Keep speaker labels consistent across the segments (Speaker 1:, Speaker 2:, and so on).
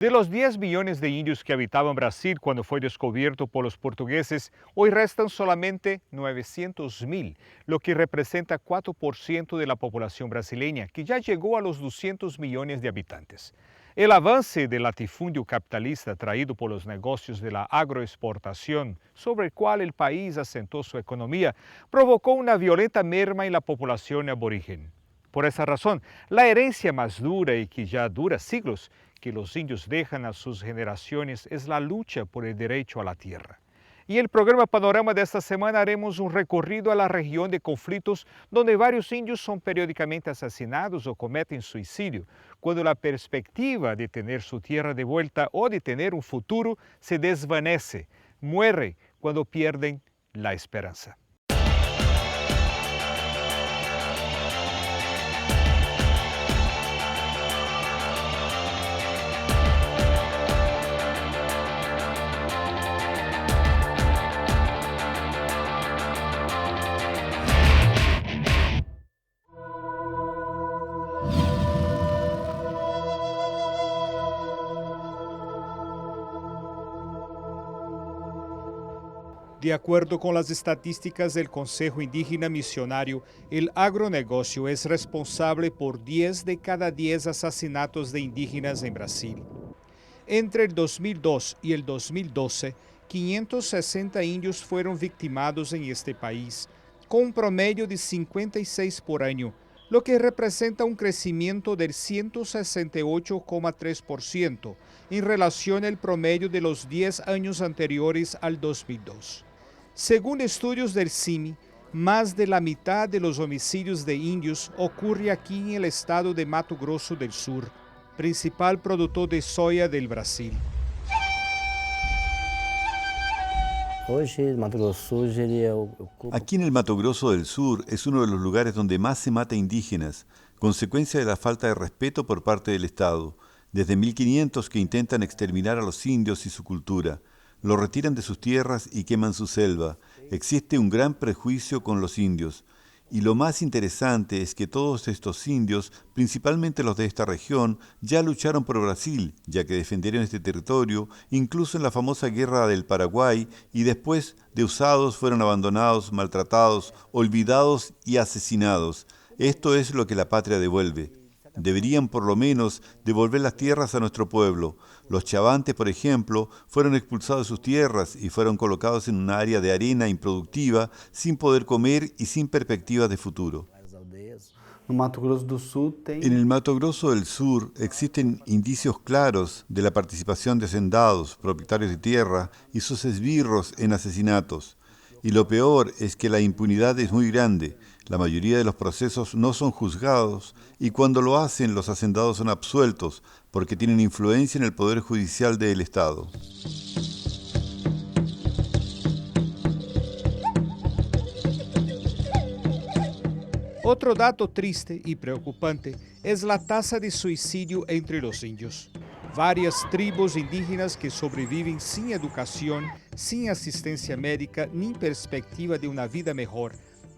Speaker 1: De los 10 millones de indios que habitaban Brasil cuando fue descubierto por los portugueses, hoy restan solamente 900.000, lo que representa 4% de la población brasileña, que ya llegó a los 200 millones de habitantes. El avance del latifundio capitalista traído por los negocios de la agroexportación, sobre el cual el país asentó su economía, provocó una violenta merma en la población aborigen. Por esa razón, la herencia más dura y que ya dura siglos que los indios dejan a sus generaciones es la lucha por el derecho a la tierra. Y en el programa Panorama de esta semana haremos un recorrido a la región de conflictos donde varios indios son periódicamente asesinados o cometen suicidio, cuando la perspectiva de tener su tierra de vuelta o de tener un futuro se desvanece, muere cuando pierden la esperanza. De acuerdo con las estadísticas del Consejo Indígena Misionario, el agronegocio es responsable por 10 de cada 10 asesinatos de indígenas en Brasil. Entre el 2002 y el 2012, 560 indios fueron victimados en este país, con un promedio de 56 por año, lo que representa un crecimiento del 168,3% en relación al promedio de los 10 años anteriores al 2002. Según estudios del CIMI, más de la mitad de los homicidios de indios ocurre aquí en el estado de Mato Grosso del Sur, principal productor de soya del Brasil.
Speaker 2: Aquí en el Mato Grosso del Sur es uno de los lugares donde más se mata indígenas, consecuencia de la falta de respeto por parte del Estado. Desde 1500 que intentan exterminar a los indios y su cultura. Los retiran de sus tierras y queman su selva. Existe un gran prejuicio con los indios. Y lo más interesante es que todos estos indios, principalmente los de esta región, ya lucharon por Brasil, ya que defendieron este territorio, incluso en la famosa guerra del Paraguay, y después de usados fueron abandonados, maltratados, olvidados y asesinados. Esto es lo que la patria devuelve. Deberían por lo menos devolver las tierras a nuestro pueblo. Los chavantes, por ejemplo, fueron expulsados de sus tierras y fueron colocados en un área de arena improductiva, sin poder comer y sin perspectivas de futuro. En el Mato Grosso del Sur existen indicios claros de la participación de hacendados, propietarios de tierra y sus esbirros en asesinatos. Y lo peor es que la impunidad es muy grande. La mayoría de los procesos no son juzgados y cuando lo hacen los hacendados son absueltos porque tienen influencia en el poder judicial del Estado.
Speaker 1: Otro dato triste y preocupante es la tasa de suicidio entre los indios. Varias tribus indígenas que sobreviven sin educación, sin asistencia médica ni perspectiva de una vida mejor,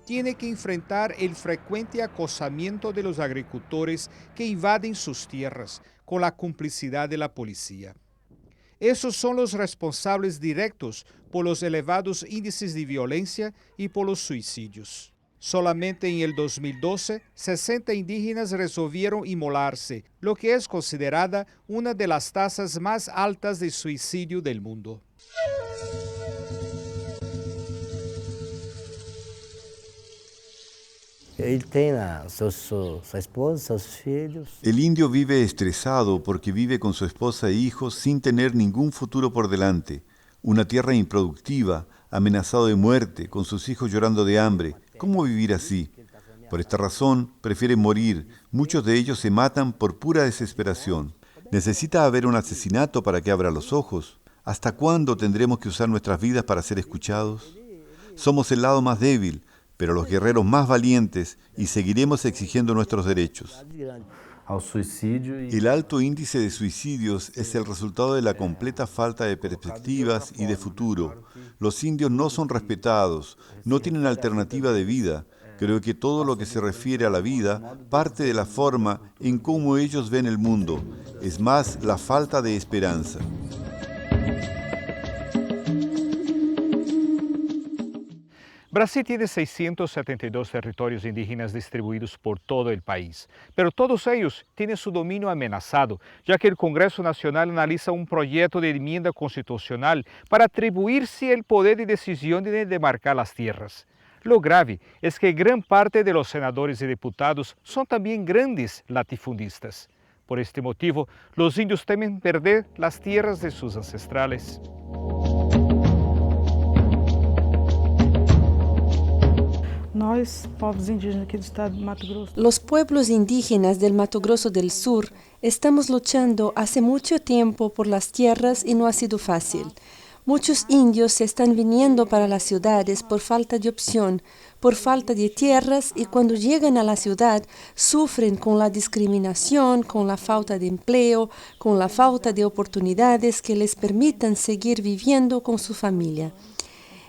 Speaker 1: tienen que enfrentar el frecuente acosamiento de los agricultores que invaden sus tierras con la complicidad de la policía. Esos son los responsables directos por los elevados índices de violencia y por los suicidios. Solamente en el 2012, 60 indígenas resolvieron inmolarse, lo que es considerada una de las tasas más altas de suicidio del mundo.
Speaker 2: El indio vive estresado porque vive con su esposa e hijos sin tener ningún futuro por delante. Una tierra improductiva, amenazado de muerte, con sus hijos llorando de hambre. ¿Cómo vivir así? Por esta razón, prefieren morir. Muchos de ellos se matan por pura desesperación. ¿Necesita haber un asesinato para que abra los ojos? ¿Hasta cuándo tendremos que usar nuestras vidas para ser escuchados? Somos el lado más débil, pero los guerreros más valientes y seguiremos exigiendo nuestros derechos. El alto índice de suicidios es el resultado de la completa falta de perspectivas y de futuro. Los indios no son respetados, no tienen alternativa de vida. Creo que todo lo que se refiere a la vida parte de la forma en cómo ellos ven el mundo. Es más, la falta de esperanza.
Speaker 1: Brasil tiene 672 territorios indígenas distribuidos por todo el país, pero todos ellos tienen su dominio amenazado, ya que el Congreso Nacional analiza un proyecto de enmienda constitucional para atribuirse el poder de decisión de demarcar las tierras. Lo grave es que gran parte de los senadores y diputados son también grandes latifundistas. Por este motivo, los indios temen perder las tierras de sus ancestrales.
Speaker 3: Los pueblos indígenas del Mato Grosso del Sur estamos luchando hace mucho tiempo por las tierras y no ha sido fácil. Muchos indios se están viniendo para las ciudades por falta de opción, por falta de tierras, y cuando llegan a la ciudad sufren con la discriminación, con la falta de empleo, con la falta de oportunidades que les permitan seguir viviendo con su familia.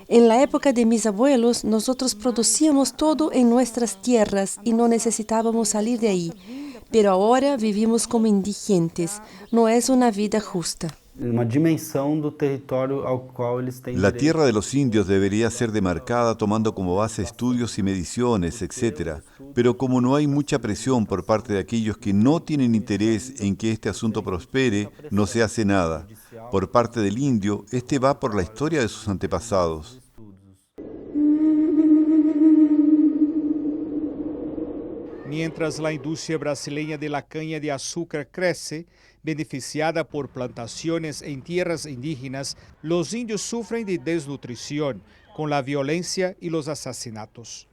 Speaker 3: En la época de mis abuelos, nosotros producíamos todo en nuestras tierras y no necesitábamos salir de ahí. Pero ahora vivimos como indigentes. No es una vida justa.
Speaker 2: La tierra de los indios debería ser demarcada tomando como base estudios y mediciones, etc. Pero como no hay mucha presión por parte de aquellos que no tienen interés en que este asunto prospere, no se hace nada. Por parte del indio, este va por la historia de sus antepasados.
Speaker 1: Mientras la industria brasileña de la caña de azúcar crece, beneficiada por plantaciones en tierras indígenas, los indios sufren de desnutrición, con la violencia y los asesinatos.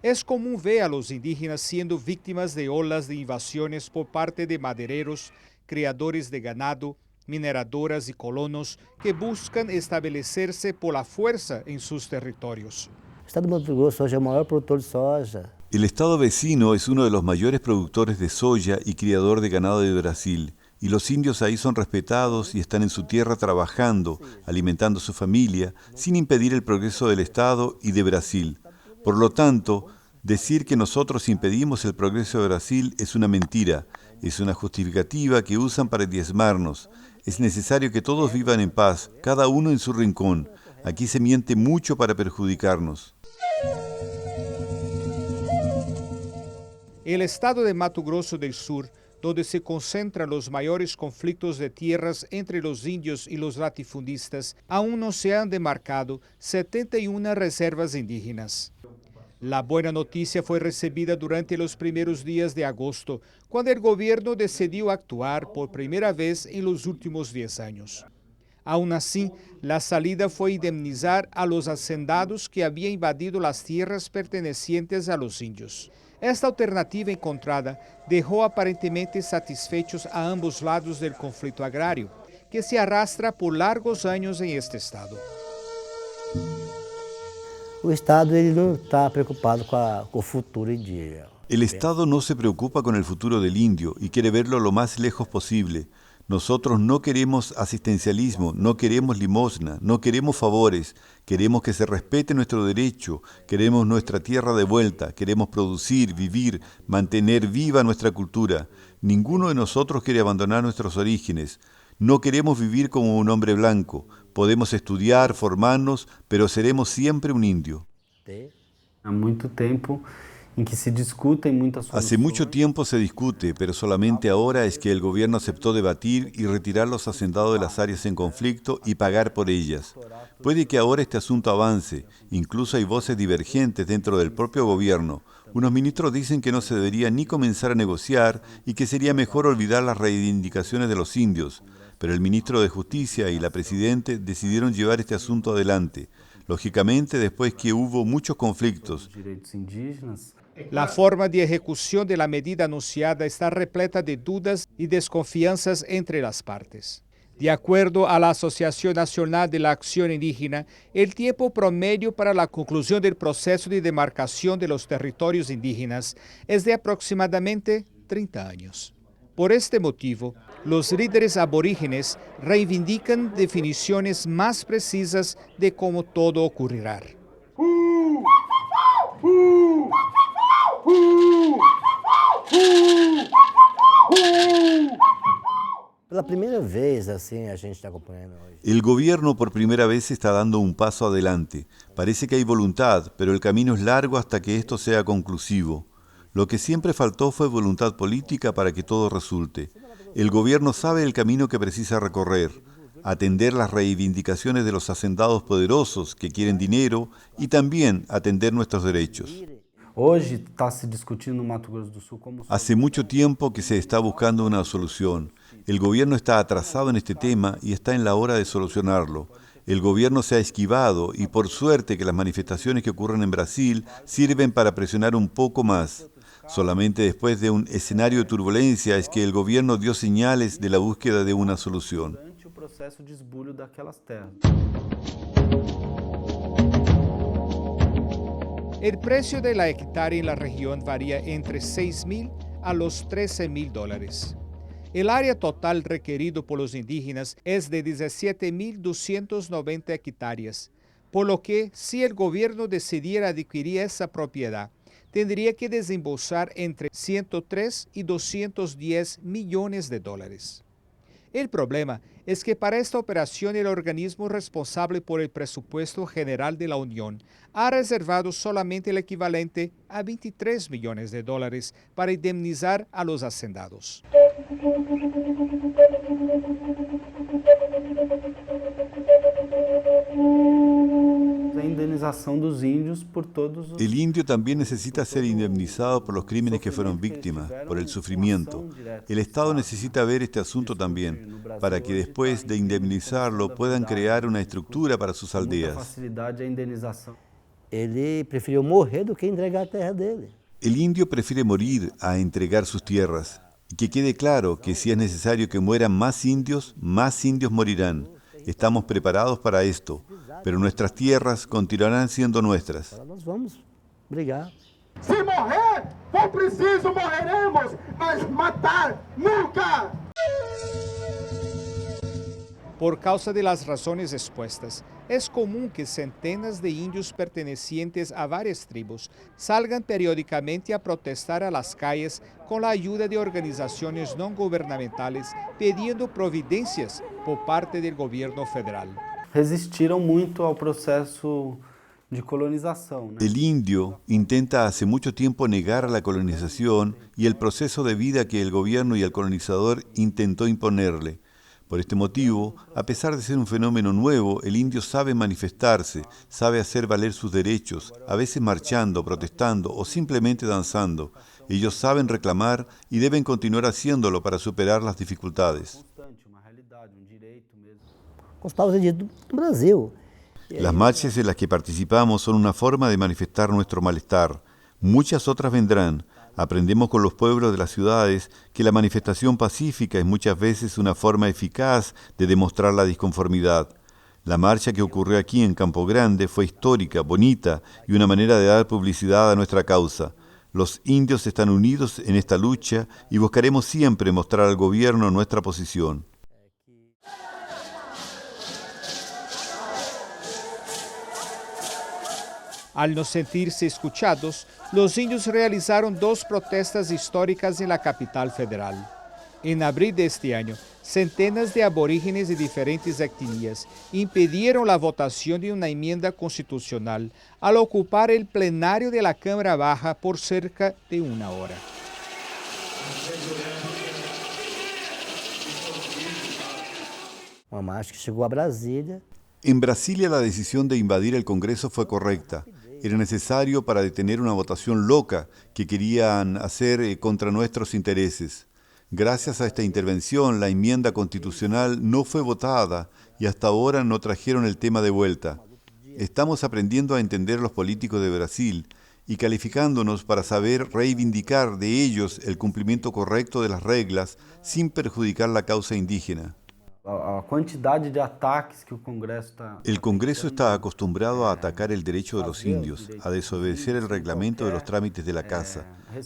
Speaker 1: Es común ver a los indígenas siendo víctimas de olas de invasiones por parte de madereros, criadores de ganado, mineradoras y colonos que buscan establecerse por la fuerza en sus territorios.
Speaker 4: O estado de Mato Grosso hoje é o maior produtor de soja.
Speaker 2: El estado vecino es uno de los mayores productores de soya y criador de ganado de Brasil, y los indios ahí son respetados y están en su tierra trabajando, alimentando a su familia, sin impedir el progreso del Estado y de Brasil. Por lo tanto, decir que nosotros impedimos el progreso de Brasil es una mentira, es una justificativa que usan para diezmarnos. Es necesario que todos vivan en paz, cada uno en su rincón. Aquí se miente mucho para perjudicarnos.
Speaker 1: El estado de Mato Grosso del Sur, donde se concentran los mayores conflictos de tierras entre los indios y los latifundistas, aún no se han demarcado 71 reservas indígenas. La buena noticia fue recibida durante los primeros días de agosto, cuando el gobierno decidió actuar por primera vez en los últimos 10 años. Aún así, la salida fue indemnizar a los hacendados que habían invadido las tierras pertenecientes a los indios. Esta alternativa encontrada dejó aparentemente satisfechos a ambos lados del conflicto agrario, que se arrastra por largos años en este estado.
Speaker 4: O Estado ele não está preocupado com o futuro indígena.
Speaker 2: El Estado no se preocupa con el futuro del indio y quiere verlo lo más lejos posible. Nosotros no queremos asistencialismo, no queremos limosna, no queremos favores, queremos que se respete nuestro derecho, queremos nuestra tierra de vuelta, queremos producir, vivir, mantener viva nuestra cultura. Ninguno de nosotros quiere abandonar nuestros orígenes. No queremos vivir como un hombre blanco. Podemos estudiar, formarnos, pero seremos siempre un indio.
Speaker 5: Há muito tempo en que se discuten muchas soluciones.
Speaker 2: Hace mucho tiempo se discute, pero solamente ahora es que el gobierno aceptó debatir y retirar los hacendados de las áreas en conflicto y pagar por ellas. Puede que ahora este asunto avance, incluso hay voces divergentes dentro del propio gobierno. Unos ministros dicen que no se debería ni comenzar a negociar y que sería mejor olvidar las reivindicaciones de los indios, pero el ministro de Justicia y la presidenta decidieron llevar este asunto adelante. Lógicamente, después que hubo muchos conflictos.
Speaker 1: La forma de ejecución de la medida anunciada está repleta de dudas y desconfianzas entre las partes. De acuerdo a la Asociación Nacional de la Acción Indígena, el tiempo promedio para la conclusión del proceso de demarcación de los territorios indígenas es de aproximadamente 30 años. Por este motivo, los líderes aborígenes reivindican definiciones más precisas de cómo todo ocurrirá.
Speaker 4: Pela primeira vez, assim, a gente está acompanhando hoje.
Speaker 2: El gobierno por primera vez está dando un paso adelante. Parece que hay voluntad, pero el camino es largo hasta que esto sea conclusivo. Lo que siempre faltó fue voluntad política para que todo resulte. El gobierno sabe el camino que precisa recorrer, atender las reivindicaciones de los hacendados poderosos que quieren dinero y también atender nuestros derechos.
Speaker 5: Hoje está se discutindo no Mato Grosso do Sul como...
Speaker 2: Hace mucho tiempo que se está buscando una solución. El gobierno está atrasado en este tema y está en la hora de solucionarlo. El gobierno se ha esquivado y por suerte que las manifestaciones que ocurren en Brasil sirven para presionar un poco más. Solamente después de un escenario de turbulencia es que el gobierno dio señales de la búsqueda de una solución.
Speaker 5: Durante o processo de esbulho daquelas terras.
Speaker 1: El precio de la hectárea en la región varía entre $6,000 a los $13,000. El área total requerido por los indígenas es de 17.290 hectáreas, por lo que si el gobierno decidiera adquirir esa propiedad, tendría que desembolsar entre 103 y 210 millones de dólares. El problema es que para esta operación el organismo responsable por el presupuesto general de la Unión ha reservado solamente el equivalente a 23 millones de dólares para indemnizar a los hacendados.
Speaker 5: A indenização dos índios por todos os...
Speaker 2: El indio también necesita ser indemnizado por los crímenes que fueron víctimas, por el sufrimiento. El Estado necesita ver este asunto también, para que después de indemnizarlo puedan crear una estructura para sus aldeas.
Speaker 5: Facilidade a indenização.
Speaker 4: Ele preferiu morrer do que entregar a terra dele.
Speaker 2: El indio prefiere morir a entregar sus tierras. Y que quede claro que si es necesario que mueran más indios morirán. Estamos preparados para esto, pero nuestras tierras continuarán siendo nuestras.
Speaker 4: Agora nós vamos brigar.
Speaker 6: Se morrer, for preciso, morreremos, mas matar, nunca!
Speaker 1: Por causa de las razones expuestas, es común que centenas de indios pertenecientes a varias tribus salgan periódicamente a protestar a las calles con la ayuda de organizaciones no gubernamentales pidiendo providencias por parte del gobierno federal.
Speaker 5: Resistiram muito ao processo de colonização, né?
Speaker 2: El indio intenta hace mucho tiempo negar a la colonización y el proceso de vida que el gobierno y el colonizador intentó imponerle. Por este motivo, a pesar de ser un fenómeno nuevo, el indio sabe manifestarse, sabe hacer valer sus derechos, a veces marchando, protestando o simplemente danzando. Ellos saben reclamar y deben continuar haciéndolo para superar las dificultades.
Speaker 5: Uma realidade, direito mesmo.
Speaker 4: Com os povos indígenas do Brasil.
Speaker 2: Las marchas en las que participamos son una forma de manifestar nuestro malestar. Muchas otras vendrán. Aprendemos con los pueblos de las ciudades que la manifestación pacífica es muchas veces una forma eficaz de demostrar la disconformidad. La marcha que ocurrió aquí en Campo Grande fue histórica, bonita y una manera de dar publicidad a nuestra causa. Los indios están unidos en esta lucha y buscaremos siempre mostrar al gobierno nuestra posición.
Speaker 1: Al no sentirse escuchados, los indios realizaron 2 protestas históricas en la capital federal. En abril de este año, centenas de aborígenes de diferentes etnias impidieron la votación de una enmienda constitucional al ocupar el plenario de la Cámara Baja por cerca de 1 hora.
Speaker 4: Uma marcha que chegou a Brasília.
Speaker 2: En Brasilia la decisión de invadir el Congreso fue correcta. Era necesario para detener una votación loca que querían hacer contra nuestros intereses. Gracias a esta intervención, la enmienda constitucional no fue votada y hasta ahora no trajeron el tema de vuelta. Estamos aprendiendo a entender los políticos de Brasil y calificándonos para saber reivindicar de ellos el cumplimiento correcto de las reglas sin perjudicar la causa indígena.
Speaker 5: A quantidade de ataques que o Congresso está...
Speaker 2: El Congreso está acostumbrado a atacar el derecho de los indios, a desobedecer el reglamento de los trámites de la casa.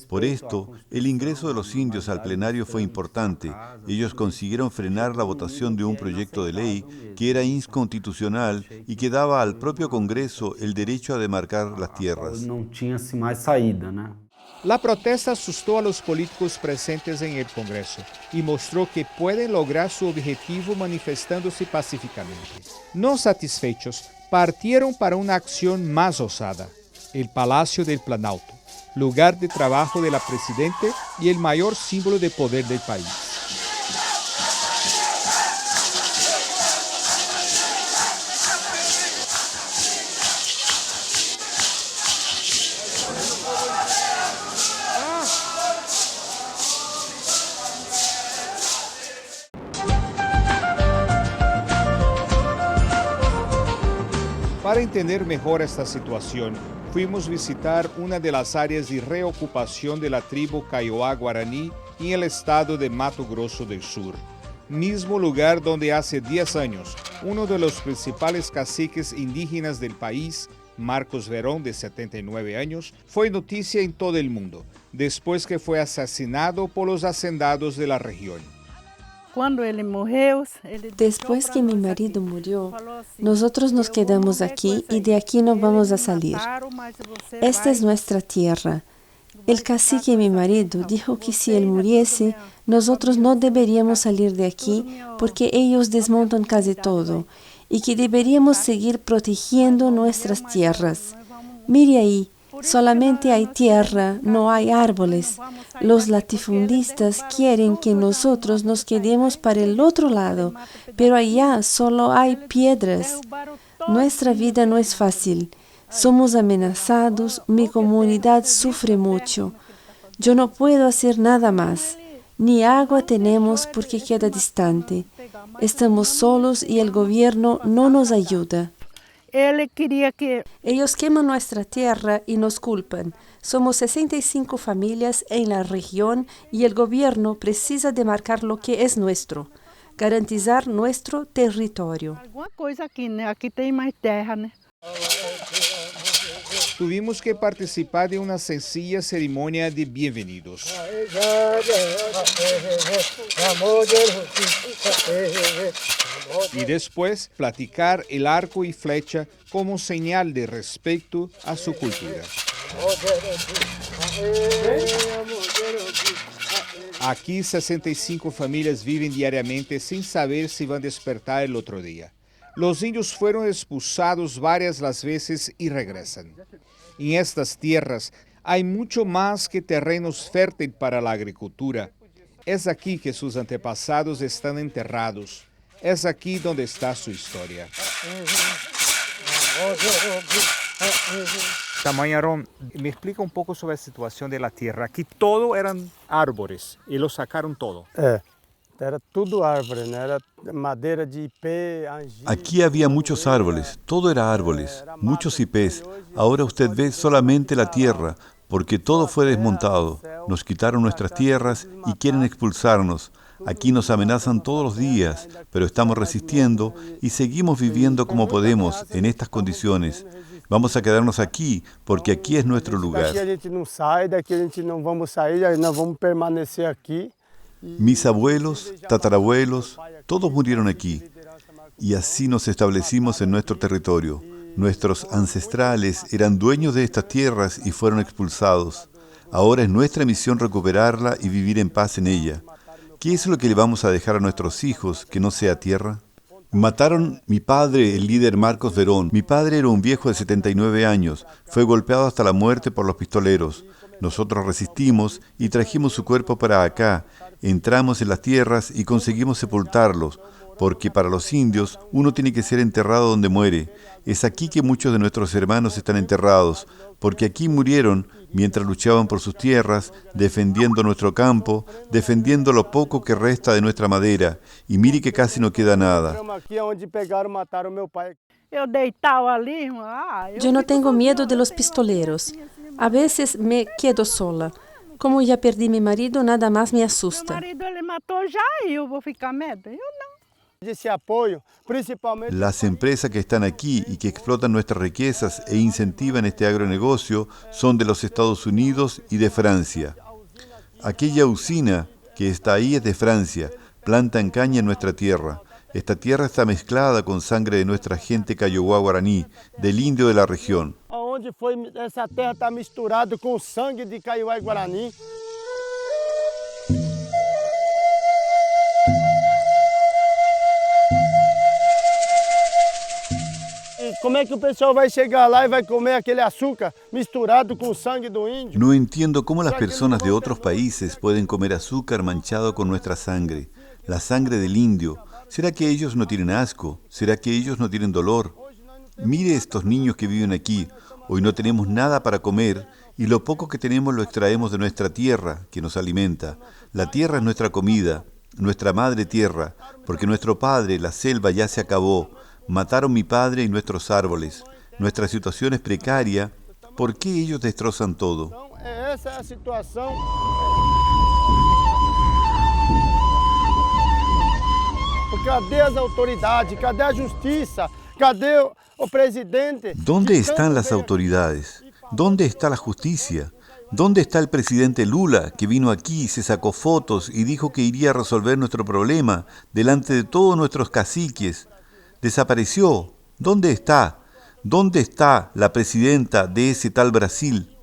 Speaker 2: Por esto, el ingreso de los indios al plenario fue importante. Ellos consiguieron frenar la votación de un proyecto de ley que era inconstitucional y que daba al propio Congreso el derecho a demarcar las tierras.
Speaker 5: Não tinha-se mais saída, né?
Speaker 1: La protesta asustó a los políticos presentes en el Congreso y mostró que pueden lograr su objetivo manifestándose pacíficamente. No satisfechos, partieron para una acción más osada: el Palacio del Planalto, lugar de trabajo de la presidenta y el mayor símbolo de poder del país. Para entender mejor esta situación, fuimos a visitar una de las áreas de reocupación de la tribu Kaiowá Guaraní en el estado de Mato Grosso del Sur, mismo lugar donde hace 10 años uno de los principales caciques indígenas del país, Marcos Verón, de 79 años, fue noticia en todo el mundo, después que fue asesinado por los hacendados de la región.
Speaker 3: Después que mi marido murió, nosotros nos quedamos aquí y de aquí no vamos a salir. Esta es nuestra tierra. El cacique, mi marido, dijo que si él muriese, nosotros no deberíamos salir de aquí porque ellos desmontan casi todo y que deberíamos seguir protegiendo nuestras tierras. Mire ahí. Solamente hay tierra, no hay árboles. Los latifundistas quieren que nosotros nos quedemos para el otro lado, pero allá solo hay piedras. Nuestra vida no es fácil. Somos amenazados, mi comunidad sufre mucho. Yo no puedo hacer nada más. Ni agua tenemos porque queda distante. Estamos solos y el gobierno no nos ayuda. Ellos queman nuestra tierra y nos culpan. Somos 65 familias en la región y el gobierno precisa demarcar lo que es nuestro, garantizar nuestro territorio.
Speaker 1: Tuvimos que participar de una sencilla ceremonia de bienvenidos. Y después platicar el arco y flecha como señal de respeto a su cultura. Aquí 65 familias viven diariamente sin saber si van a despertar el otro día. Los indios fueron expulsados varias las veces y regresan. En estas tierras hay mucho más que terrenos fértiles para la agricultura. Es aquí que sus antepasados están enterrados. Es aquí donde está su historia. Tamanharón, me explica un poco sobre la situación de la tierra. Aquí todo eran árboles y lo sacaron todo.
Speaker 7: Era tudo árvore, né? Era madeira de ipê, angico.
Speaker 2: Aquí había muchos árboles, todo era árboles, muchos ipés. Ahora usted ve solamente la tierra, porque todo fue desmontado. Nos quitaron nuestras tierras y quieren expulsarnos. Aquí nos amenazan todos los días, pero estamos resistiendo y seguimos viviendo como podemos en estas condiciones. Vamos a quedarnos aquí, porque aquí es nuestro lugar.
Speaker 7: Daqui a gente não sai, daqui a gente não vamos sair, nós vamos permanecer aqui.
Speaker 2: Mis abuelos, tatarabuelos, todos murieron aquí. Y así nos establecimos en nuestro territorio. Nuestros ancestrales eran dueños de estas tierras y fueron expulsados. Ahora es nuestra misión recuperarla y vivir en paz en ella. ¿Qué es lo que le vamos a dejar a nuestros hijos que no sea tierra? Mataron mi padre, el líder Marcos Verón. Mi padre era un viejo de 79 años. Fue golpeado hasta la muerte por los pistoleros. Nosotros resistimos y trajimos su cuerpo para acá. Entramos en las tierras y conseguimos sepultarlos, porque para los indios uno tiene que ser enterrado donde muere. Es aquí que muchos de nuestros hermanos están enterrados, porque aquí murieron mientras luchaban por sus tierras, defendiendo nuestro campo, defendiendo lo poco que resta de nuestra madera. Y mire que casi no queda nada.
Speaker 3: Yo no tengo miedo de los pistoleros. A veces me quedo sola. Como ya perdí mi marido, nada más me asusta.
Speaker 2: Las empresas que están aquí y que explotan nuestras riquezas e incentivan este agronegocio son de los Estados Unidos y de Francia. Aquella usina que está ahí es de Francia, plantan caña en nuestra tierra. Esta tierra está mezclada con sangre de nuestra gente Kaiowá Guaraní, del indio de la región.
Speaker 7: onde foi, essa terra está misturada com o sangue de Kaiowá e Guarani. E como é que o pessoal vai chegar lá e vai comer aquele açúcar misturado com o sangue do índio?
Speaker 2: No entiendo cómo las personas de otros países pueden comer azúcar manchado con nuestra sangre, la sangre del indio. ¿Será que ellos no tienen asco? ¿Será que ellos no tienen dolor? Mire estos niños que viven aquí. Hoy no tenemos nada para comer y lo poco que tenemos lo extraemos de nuestra tierra, que nos alimenta. La tierra es nuestra comida, nuestra madre tierra, porque nuestro padre, la selva, ya se acabó. Mataron mi padre y nuestros árboles. Nuestra situación es precaria. ¿Por qué ellos destrozan todo?
Speaker 7: Essa é a situação. Cadê as autoridades? Cadê a justiça? Cadê o presidente?
Speaker 2: ¿Dónde están las autoridades? ¿Dónde está la justicia? ¿Dónde está el presidente Lula, que vino aquí, se sacó fotos y dijo que iría a resolver nuestro problema delante de todos nuestros caciques? Desapareció. ¿Dónde está? ¿Dónde está la presidenta de ese tal Brasil?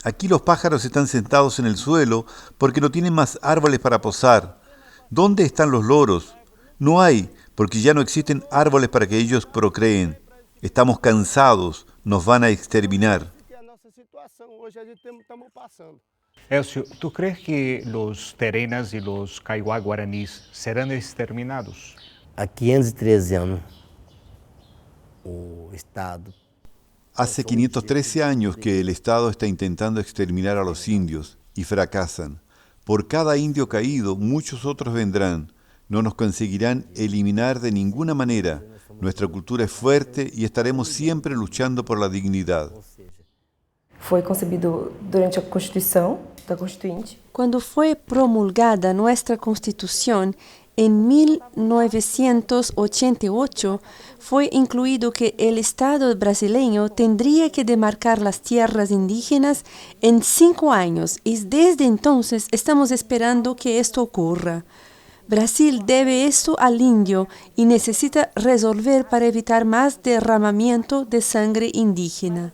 Speaker 2: Aquí los pájaros están sentados en el suelo porque no tienen más árboles para posar. ¿Dónde están los loros? No hay, porque ya no existen árboles para que ellos procreen. Estamos cansados, nos van a exterminar.
Speaker 1: Elcio, ¿tú crees que los Terenas y los Kaiowá guaraníes serán exterminados?
Speaker 4: Há 513 anos, o Estado...
Speaker 2: Hace 513 años que el Estado está intentando exterminar a los indios y fracasan. Por cada indio caído, muchos otros vendrán. No nos conseguirán eliminar de ninguna manera. Nuestra cultura es fuerte y estaremos siempre luchando por la dignidad.
Speaker 8: Foi concebido durante a Constituição da Constituinte.
Speaker 3: Cuando fue promulgada nuestra Constitución en 1988, fue incluido que el Estado brasileño tendría que demarcar las tierras indígenas en 5 años y desde entonces estamos esperando que esto ocurra. Brasil debe esto al indio y necesita resolver para evitar más derramamiento de sangre indígena.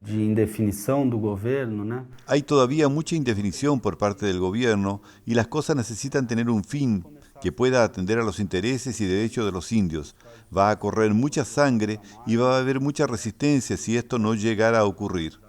Speaker 5: De indefinição do governo, né?
Speaker 2: Hay todavía mucha indefinición por parte del gobierno y las cosas necesitan tener un fin que pueda atender a los intereses y derechos de los indios. Va a correr mucha sangre y va a haber mucha resistencia si esto no llegara a ocurrir.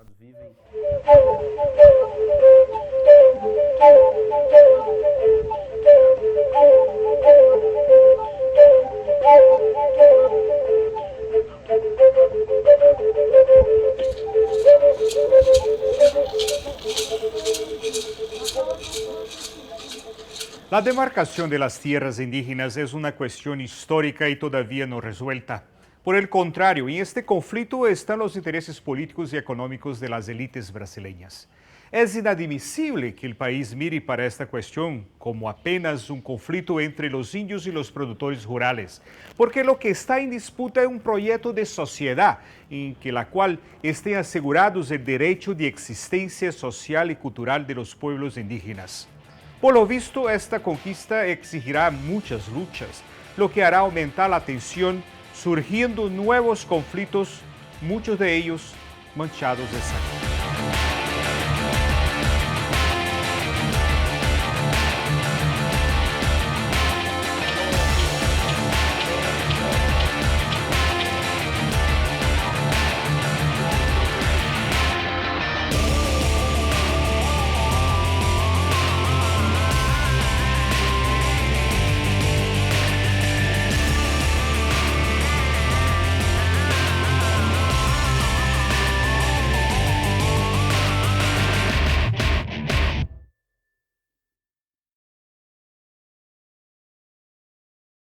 Speaker 1: La demarcación de las tierras indígenas es una cuestión histórica y todavía no resuelta. Por el contrario, en este conflicto están los intereses políticos y económicos de las élites brasileñas. Es inadmisible que el país mire para esta cuestión como apenas un conflicto entre los indios y los productores rurales, porque lo que está en disputa es un proyecto de sociedad en que la cual estén asegurados el derecho de existencia social y cultural de los pueblos indígenas. Por lo visto, esta conquista exigirá muchas luchas, lo que hará aumentar la tensión, surgiendo nuevos conflictos, muchos de ellos manchados de sangre.